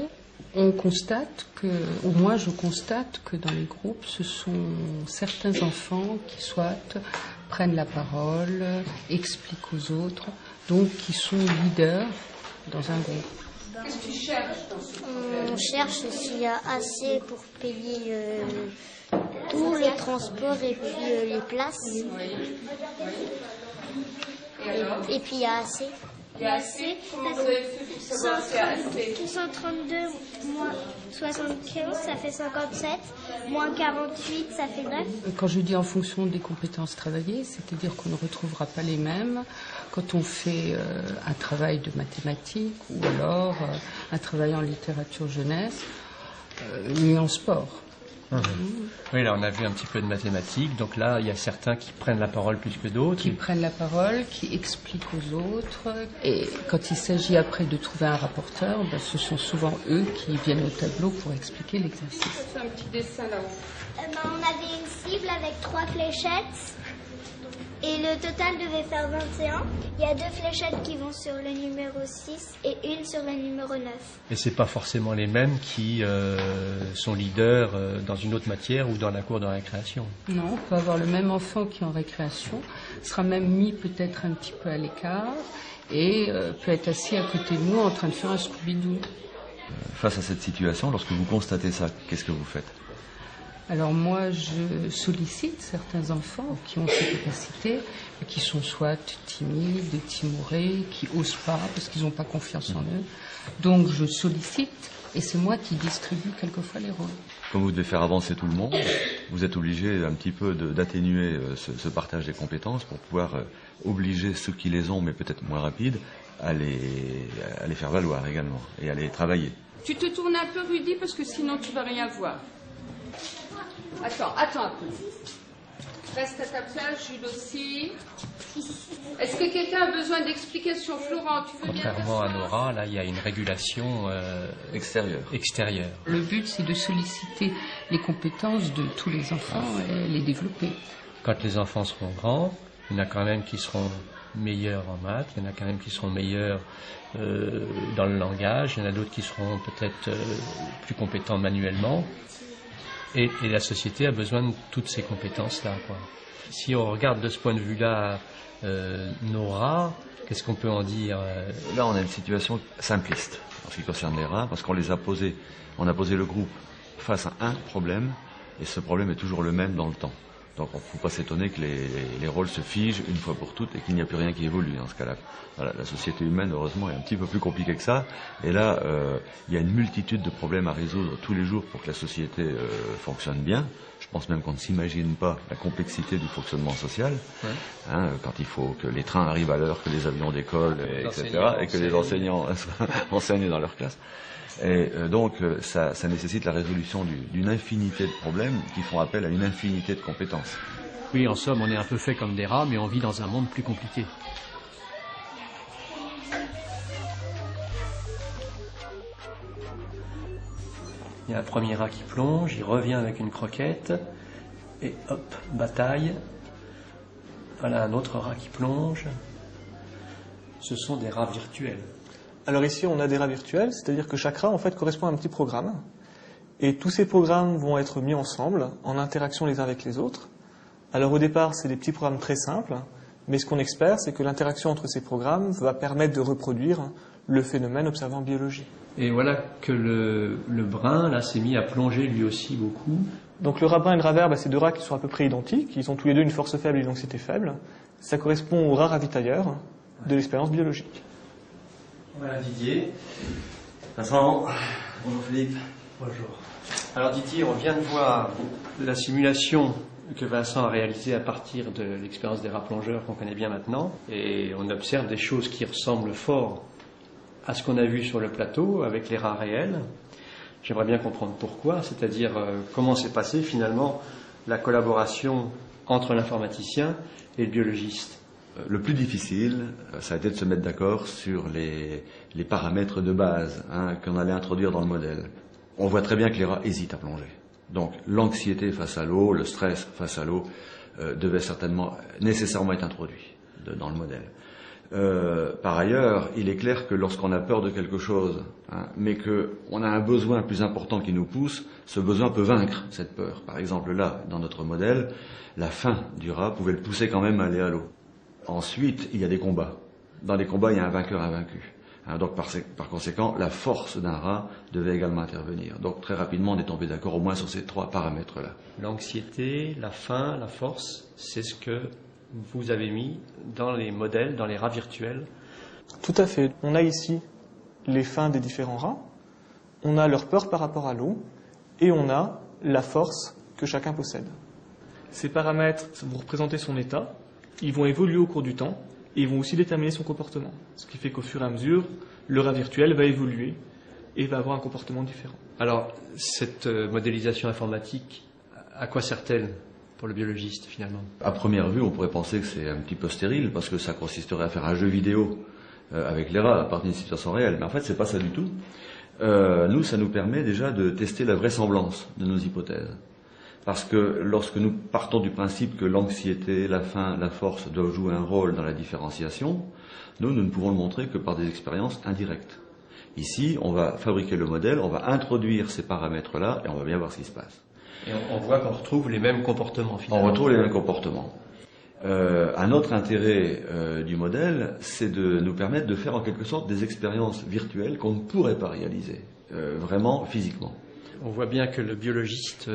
on constate que, ou moi je constate que dans les groupes, ce sont certains enfants qui soit prennent la parole, expliquent aux autres, donc qui sont leaders dans un groupe. Qu'est-ce que tu cherches dans ce problème? On cherche s'il y a assez pour payer tout, les transports et puis les places. Et puis il y a assez. Il y a assez? Comment vous avez fait pour savoir c'est assez? 232 moins 75, ça fait 57. Moins 48, ça fait 9. Quand je dis en fonction des compétences travaillées, c'est-à-dire qu'on ne retrouvera pas les mêmes quand on fait un travail de mathématiques ou alors un travail en littérature jeunesse. mis en sport. Oui, là on a vu un petit peu de mathématiques, donc là il y a certains qui prennent la parole plus que d'autres. Qui prennent la parole, qui expliquent aux autres. Et quand il s'agit après de trouver un rapporteur, ce sont souvent eux qui viennent au tableau pour expliquer l'exercice. C'est un petit dessin là-haut. On avait une cible avec 3 fléchettes et le total devait faire 21. Il y a 2 fléchettes qui vont sur le numéro 6 et une sur le numéro 9. Et c'est pas forcément les mêmes qui sont leaders dans une autre matière ou dans la cour de récréation. Non, on peut avoir le même enfant qui est en récréation, sera même mis peut-être un petit peu à l'écart et peut être assis à côté de nous en train de faire un Scooby-Doo. Face à cette situation, lorsque vous constatez ça, qu'est-ce que vous faites ? Alors moi, je sollicite certains enfants qui ont ces capacités, qui sont soit timides, timorés, qui osent pas parce qu'ils n'ont pas confiance en eux. Donc je sollicite et c'est moi qui distribue quelquefois les rôles. Comme vous devez faire avancer tout le monde, vous êtes obligé un petit peu d'atténuer ce partage des compétences pour pouvoir obliger ceux qui les ont, mais peut-être moins rapides, à les faire valoir également et à les travailler. Tu te tournes un peu, Rudy, parce que sinon tu vas rien voir. Attends un peu. Reste à ta place, Jules aussi. Est-ce que quelqu'un a besoin d'explications, Florent? Tu veux bien? Contrairement à Nora, là il y a une régulation extérieure. Le but c'est de solliciter les compétences de tous les enfants et les développer. Quand les enfants seront grands, il y en a quand même qui seront meilleurs en maths, il y en a quand même qui seront meilleurs dans le langage, il y en a d'autres qui seront peut-être plus compétents manuellement. Et la société a besoin de toutes ces compétences-là, quoi. Si on regarde de ce point de vue-là Nora, qu'est-ce qu'on peut en dire? Là, on a une situation simpliste en ce qui concerne les rats, parce qu'on a posé le groupe face à un problème, et ce problème est toujours le même dans le temps. Donc on ne faut pas s'étonner que les rôles se figent une fois pour toutes et qu'il n'y a plus rien qui évolue dans ce cas-là. Voilà, la société humaine, heureusement, est un petit peu plus compliquée que ça. Et là, il y a une multitude de problèmes à résoudre tous les jours pour que la société fonctionne bien. Je pense même qu'on ne s'imagine pas la complexité du fonctionnement social. Ouais. Quand il faut que les trains arrivent à l'heure, que les avions décollent, etc. Et que les enseignants enseignent dans leur classe. Et donc ça nécessite la résolution d'une infinité de problèmes qui font appel à une infinité de compétences. Oui, en somme, on est un peu fait comme des rats, mais on vit dans un monde plus compliqué. Il y a un premier rat qui plonge, il revient avec une croquette, et hop, bataille. Voilà un autre rat qui plonge. Ce sont des rats virtuels. Alors ici, on a des rats virtuels, c'est-à-dire que chaque rat, en fait, correspond à un petit programme. Et tous ces programmes vont être mis ensemble, en interaction les uns avec les autres. Alors au départ, c'est des petits programmes très simples, mais ce qu'on espère, c'est que l'interaction entre ces programmes va permettre de reproduire le phénomène observé en biologie. Et voilà que le brun, là, s'est mis à plonger lui aussi beaucoup. Donc le rat brun et le rat vert, c'est deux rats qui sont à peu près identiques. Ils ont tous les deux une force faible et une anxiété faible. Ça correspond aux rats ravitailleurs de l'expérience biologique. Voilà Didier. Vincent. Bonjour Philippe. Bonjour. Alors Didier, on vient de voir la simulation que Vincent a réalisée à partir de l'expérience des rats plongeurs qu'on connaît bien maintenant. Et on observe des choses qui ressemblent fort à ce qu'on a vu sur le plateau avec les rats réels. J'aimerais bien comprendre pourquoi, c'est-à-dire comment s'est passée finalement la collaboration entre l'informaticien et le biologiste. Le plus difficile, ça a été de se mettre d'accord sur les paramètres de base qu'on allait introduire dans le modèle. On voit très bien que les rats hésitent à plonger. Donc l'anxiété face à l'eau, le stress face à l'eau devait nécessairement être introduit dans le modèle. Par ailleurs, il est clair que lorsqu'on a peur de quelque chose, mais qu'on a un besoin plus important qui nous pousse, ce besoin peut vaincre cette peur. Par exemple là, dans notre modèle, la faim du rat pouvait le pousser quand même à aller à l'eau. Ensuite, il y a des combats. Dans les combats, il y a un vainqueur invaincu. Donc, par conséquent, la force d'un rat devait également intervenir. Donc, très rapidement, on est tombé d'accord au moins sur ces trois paramètres-là. L'anxiété, la faim, la force, c'est ce que vous avez mis dans les modèles, dans les rats virtuels. Tout à fait. On a ici les faims des différents rats, on a leur peur par rapport à l'eau, et on a la force que chacun possède. Ces paramètres vont représenter son état. Ils vont évoluer au cours du temps et ils vont aussi déterminer son comportement. Ce qui fait qu'au fur et à mesure, le rat virtuel va évoluer et va avoir un comportement différent. Alors, cette modélisation informatique, à quoi sert-elle pour le biologiste finalement? À première vue, on pourrait penser que c'est un petit peu stérile parce que ça consisterait à faire un jeu vidéo avec les rats à partir d'une situation réelle. Mais en fait, c'est pas ça du tout. Nous, ça nous permet déjà de tester la vraisemblance de nos hypothèses. Parce que lorsque nous partons du principe que l'anxiété, la faim, la force doivent jouer un rôle dans la différenciation, nous ne pouvons le montrer que par des expériences indirectes. Ici, on va fabriquer le modèle, on va introduire ces paramètres-là et on va bien voir ce qui se passe. Et on voit qu'on retrouve les mêmes comportements finalement. On retrouve les mêmes comportements. Un autre intérêt du modèle, c'est de nous permettre de faire en quelque sorte des expériences virtuelles qu'on ne pourrait pas réaliser, vraiment physiquement. On voit bien que le biologiste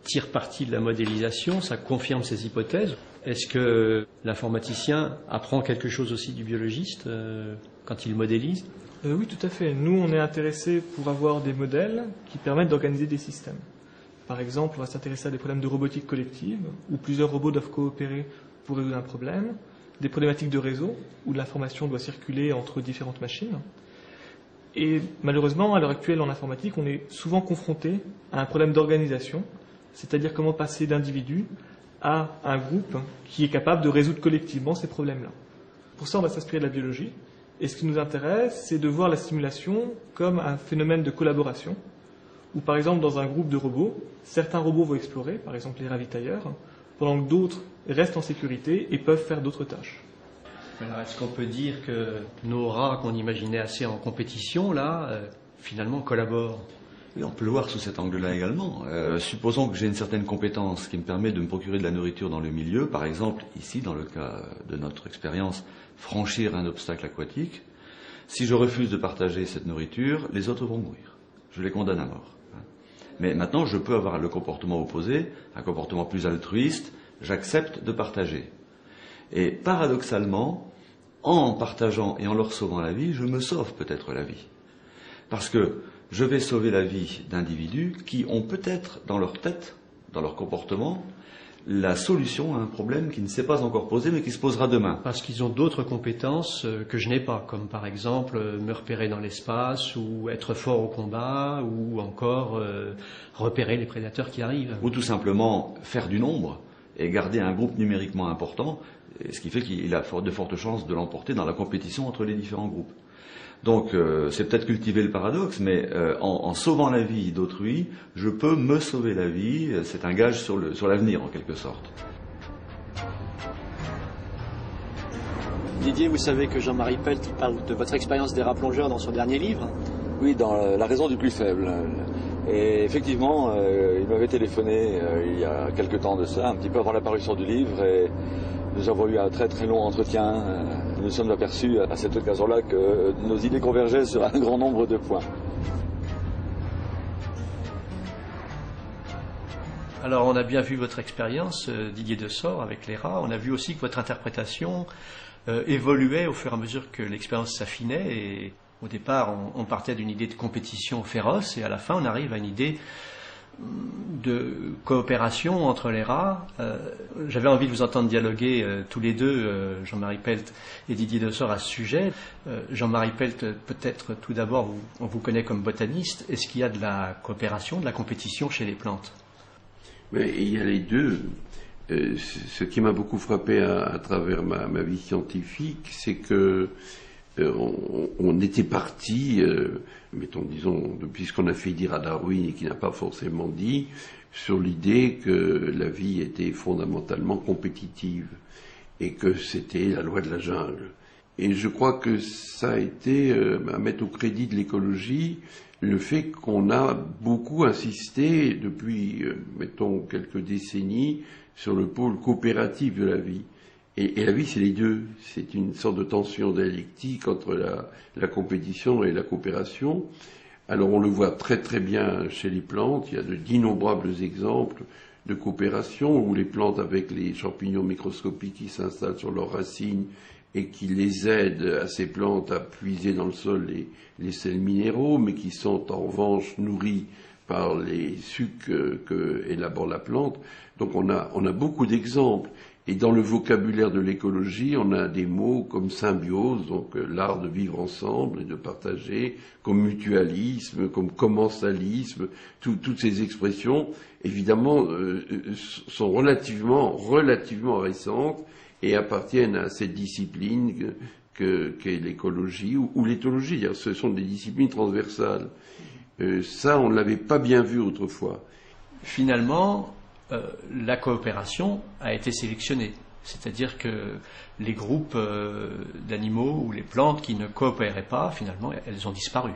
tire parti de la modélisation, ça confirme ses hypothèses. Est-ce que l'informaticien apprend quelque chose aussi du biologiste quand il modélise? Oui, tout à fait. Nous, on est intéressés pour avoir des modèles qui permettent d'organiser des systèmes. Par exemple, on va s'intéresser à des problèmes de robotique collective, où plusieurs robots doivent coopérer pour résoudre un problème, des problématiques de réseau, où l'information doit circuler entre différentes machines. Et malheureusement, à l'heure actuelle, en informatique, on est souvent confronté à un problème d'organisation, c'est-à-dire comment passer d'individus à un groupe qui est capable de résoudre collectivement ces problèmes-là. Pour ça, on va s'inspirer de la biologie. Et ce qui nous intéresse, c'est de voir la simulation comme un phénomène de collaboration, où par exemple, dans un groupe de robots, certains robots vont explorer, par exemple les ravitailleurs, pendant que d'autres restent en sécurité et peuvent faire d'autres tâches. Alors, est-ce qu'on peut dire que nos rats qu'on imaginait assez en compétition, là, finalement collaborent? Oui, on peut le voir sous cet angle-là également. Supposons que j'ai une certaine compétence qui me permet de me procurer de la nourriture dans le milieu, par exemple, ici, dans le cas de notre expérience, franchir un obstacle aquatique. Si je refuse de partager cette nourriture, les autres vont mourir. Je les condamne à mort. Mais maintenant, je peux avoir le comportement opposé, un comportement plus altruiste, j'accepte de partager. Et paradoxalement, en partageant et en leur sauvant la vie, je me sauve peut-être la vie. Parce que je vais sauver la vie d'individus qui ont peut-être dans leur tête, dans leur comportement, la solution à un problème qui ne s'est pas encore posé mais qui se posera demain. Parce qu'ils ont d'autres compétences que je n'ai pas, comme par exemple me repérer dans l'espace ou être fort au combat ou encore repérer les prédateurs qui arrivent. Ou tout simplement faire du nombre et garder un groupe numériquement important, ce qui fait qu'il a de fortes chances de l'emporter dans la compétition entre les différents groupes. Donc c'est peut-être cultiver le paradoxe, mais en sauvant la vie d'autrui, je peux me sauver la vie, c'est un gage sur l'avenir en quelque sorte. Didier, vous savez que Jean-Marie Pelt parle de votre expérience des rats plongeurs dans son dernier livre? Oui, dans La raison du plus faible. Et effectivement, il m'avait téléphoné il y a quelque temps de ça, un petit peu avant l'apparition du livre, et nous avons eu un très très long entretien. Nous nous sommes aperçus à cette occasion-là que nos idées convergeaient sur un grand nombre de points. Alors on a bien vu votre expérience, Didier Dessort, avec les rats. On a vu aussi que votre interprétation évoluait au fur et à mesure que l'expérience s'affinait. Et au départ, on partait d'une idée de compétition féroce et à la fin, on arrive à une idée de coopération entre les rats. J'avais envie de vous entendre dialoguer tous les deux, Jean-Marie Pelt et Didier Dessort, à ce sujet. Jean-Marie Pelt, peut-être tout d'abord, on vous connaît comme botaniste. Est-ce qu'il y a de la coopération, de la compétition chez les plantes? Mais il y a les deux. Ce qui m'a beaucoup frappé à travers ma vie scientifique, c'est que on était parti, disons, depuis ce qu'on a fait dire à Darwin et qui n'a pas forcément dit, sur l'idée que la vie était fondamentalement compétitive et que c'était la loi de la jungle. Et je crois que ça a été à mettre au crédit de l'écologie le fait qu'on a beaucoup insisté depuis, quelques décennies, sur le pôle coopératif de la vie. Et la vie, c'est les deux. C'est une sorte de tension dialectique entre la compétition et la coopération. Alors on le voit très très bien chez les plantes. Il y a d'innombrables exemples de coopération où les plantes, avec les champignons microscopiques qui s'installent sur leurs racines et qui les aident à ces plantes à puiser dans le sol les sels minéraux, mais qui sont en revanche nourris par les sucs que élabore la plante. Donc on a beaucoup d'exemples. Et dans le vocabulaire de l'écologie, on a des mots comme symbiose, donc l'art de vivre ensemble et de partager, comme mutualisme, comme commensalisme, toutes ces expressions, évidemment, sont relativement récentes et appartiennent à cette discipline qu'est l'écologie ou l'éthologie. Ce sont des disciplines transversales. Ça, on ne l'avait pas bien vu autrefois. Finalement, la coopération a été sélectionnée. C'est-à-dire que les groupes d'animaux ou les plantes qui ne coopéraient pas, finalement, elles ont disparu.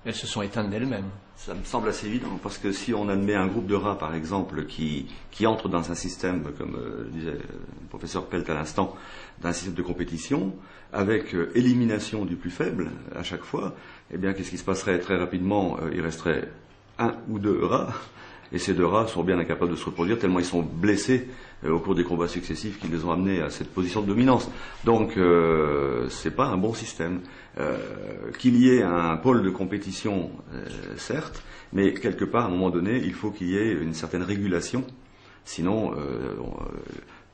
Elles se sont éteintes d'elles-mêmes. Ça me semble assez évident, parce que si on admet un groupe de rats, par exemple, qui entre dans un système, comme disait le professeur Pelt à l'instant, d'un système de compétition, avec élimination du plus faible à chaque fois, eh bien, qu'est-ce qui se passerait très rapidement? Il resterait 1 ou 2 rats, et ces 2 rats sont bien incapables de se reproduire, tellement ils sont blessés au cours des combats successifs qui les ont amenés à cette position de dominance. Donc, c'est pas un bon système. Qu'il y ait un pôle de compétition, certes, mais quelque part, à un moment donné, il faut qu'il y ait une certaine régulation. Sinon,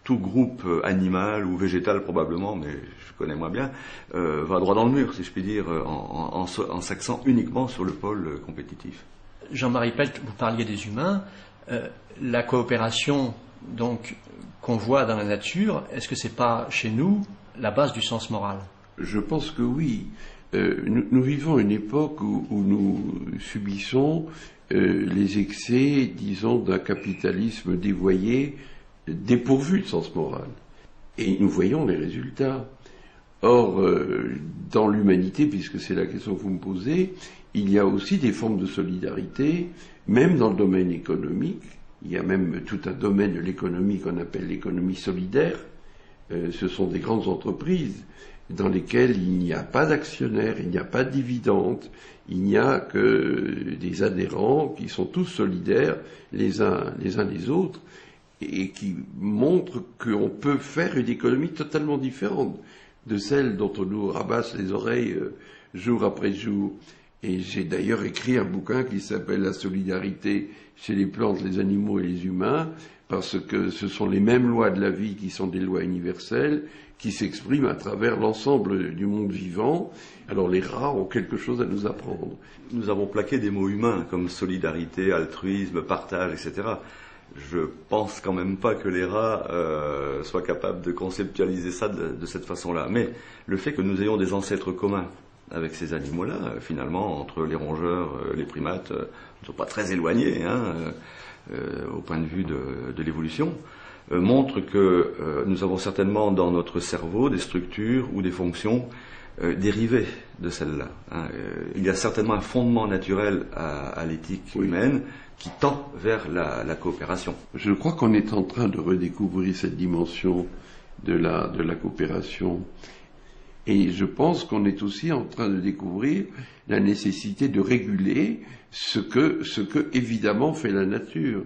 tout groupe animal ou végétal probablement, mais je connais moins bien, va droit dans le mur, si je puis dire, en s'axant uniquement sur le pôle compétitif. Jean-Marie Pelt, vous parliez des humains. La coopération donc qu'on voit dans la nature, est-ce que c'est pas chez nous la base du sens moral? Je pense que oui. Nous vivons une époque où nous subissons les excès, disons, d'un capitalisme dévoyé, dépourvu de sens moral. Et nous voyons les résultats. Or, dans l'humanité, puisque c'est la question que vous me posez, il y a aussi des formes de solidarité, même dans le domaine économique. Il y a même tout un domaine de l'économie qu'on appelle l'économie solidaire. Ce sont des grandes entreprises dans lesquelles il n'y a pas d'actionnaires, il n'y a pas de dividendes, il n'y a que des adhérents qui sont tous solidaires les uns des autres et qui montrent qu'on peut faire une économie totalement différente de celle dont on nous rabasse les oreilles jour après jour. Et j'ai d'ailleurs écrit un bouquin qui s'appelle « La solidarité chez les plantes, les animaux et les humains », parce que ce sont les mêmes lois de la vie qui sont des lois universelles, qui s'expriment à travers l'ensemble du monde vivant. Alors les rats ont quelque chose à nous apprendre. Nous avons plaqué des mots humains comme solidarité, altruisme, partage, etc. Je pense quand même pas que les rats soient capables de conceptualiser ça de cette façon-là. Mais le fait que nous ayons des ancêtres communs avec ces animaux-là, finalement, entre les rongeurs, les primates, ne sont pas très éloignés, au point de vue de l'évolution, montre que nous avons certainement dans notre cerveau des structures ou des fonctions dérivées de celles-là. Il y a certainement un fondement naturel à l'éthique humaine qui tend vers la coopération. Je crois qu'on est en train de redécouvrir cette dimension de la coopération. Et je pense qu'on est aussi en train de découvrir la nécessité de réguler ce que évidemment fait la nature.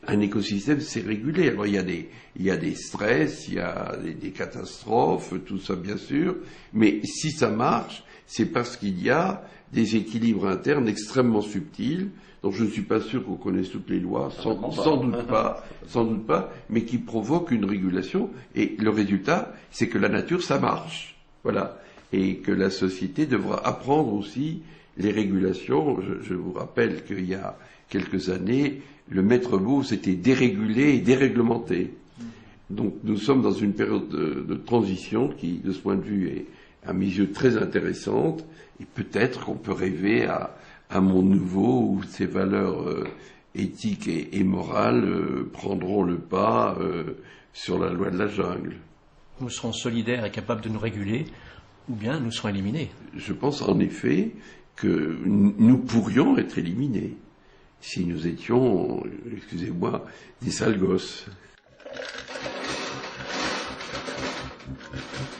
Un écosystème, c'est régulé. Alors il y a des stress, il y a des catastrophes, tout ça bien sûr. Mais si ça marche, c'est parce qu'il y a des équilibres internes extrêmement subtils. Donc je ne suis pas sûr qu'on connaisse toutes les lois, sans doute pas, mais qui provoquent une régulation. Et le résultat, c'est que la nature, ça marche. Voilà. Et que la société devra apprendre aussi les régulations. Je vous rappelle qu'il y a quelques années, le maître mot, c'était déréguler et déréglementer. Donc nous sommes dans une période de transition qui, de ce point de vue, est à mes yeux très intéressante. Et peut-être qu'on peut rêver à un monde nouveau où ces valeurs éthiques et morales prendront le pas sur la loi de la jungle. Nous serons solidaires et capables de nous réguler, ou bien nous serons éliminés. Je pense en effet que nous pourrions être éliminés si nous étions, excusez-moi, des sales gosses.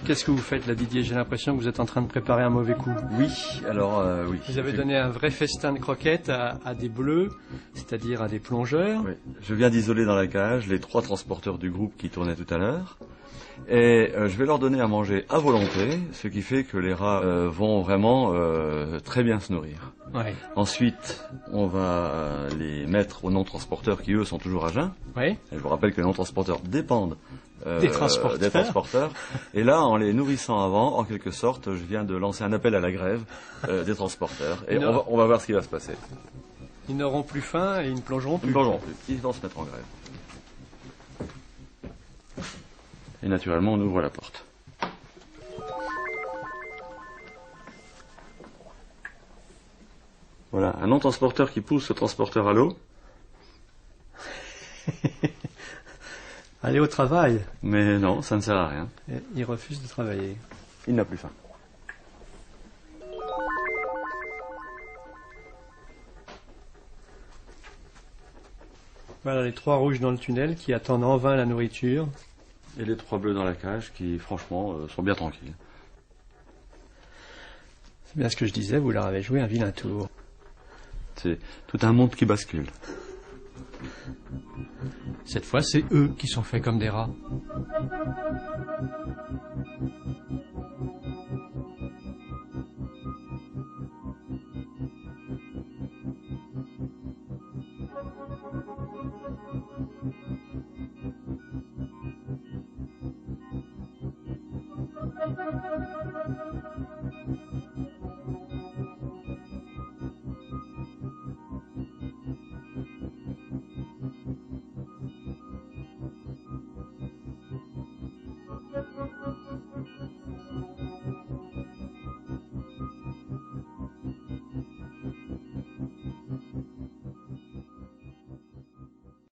Qu'est-ce que vous faites là, Didier? J'ai l'impression que vous êtes en train de préparer un mauvais coup. Oui, alors oui. Vous avez donné un vrai festin de croquettes à des bleus, c'est-à-dire à des plongeurs. Oui. Je viens d'isoler dans la cage les 3 transporteurs du groupe qui tournaient tout à l'heure. Et je vais leur donner à manger à volonté, ce qui fait que les rats vont vraiment très bien se nourrir. Ouais. Ensuite, on va les mettre aux non-transporteurs qui, eux, sont toujours à jeun. Ouais. Et je vous rappelle que les non-transporteurs dépendent des transporteurs. Et là, en les nourrissant avant, en quelque sorte, je viens de lancer un appel à la grève des transporteurs. Et on va voir ce qui va se passer. Ils n'auront plus faim et ils ne plongeront plus. Ils vont se mettre en grève. Et naturellement, on ouvre la porte. Voilà, un non-transporteur qui pousse le transporteur à l'eau. Aller au travail. Mais non, ça ne sert à rien. Et il refuse de travailler. Il n'a plus faim. Voilà les 3 rouges dans le tunnel qui attendent en vain la nourriture. Et les 3 bleus dans la cage qui, franchement, sont bien tranquilles. C'est bien ce que je disais, vous leur avez joué un vilain tour. C'est tout un monde qui bascule. Cette fois, c'est eux qui sont faits comme des rats.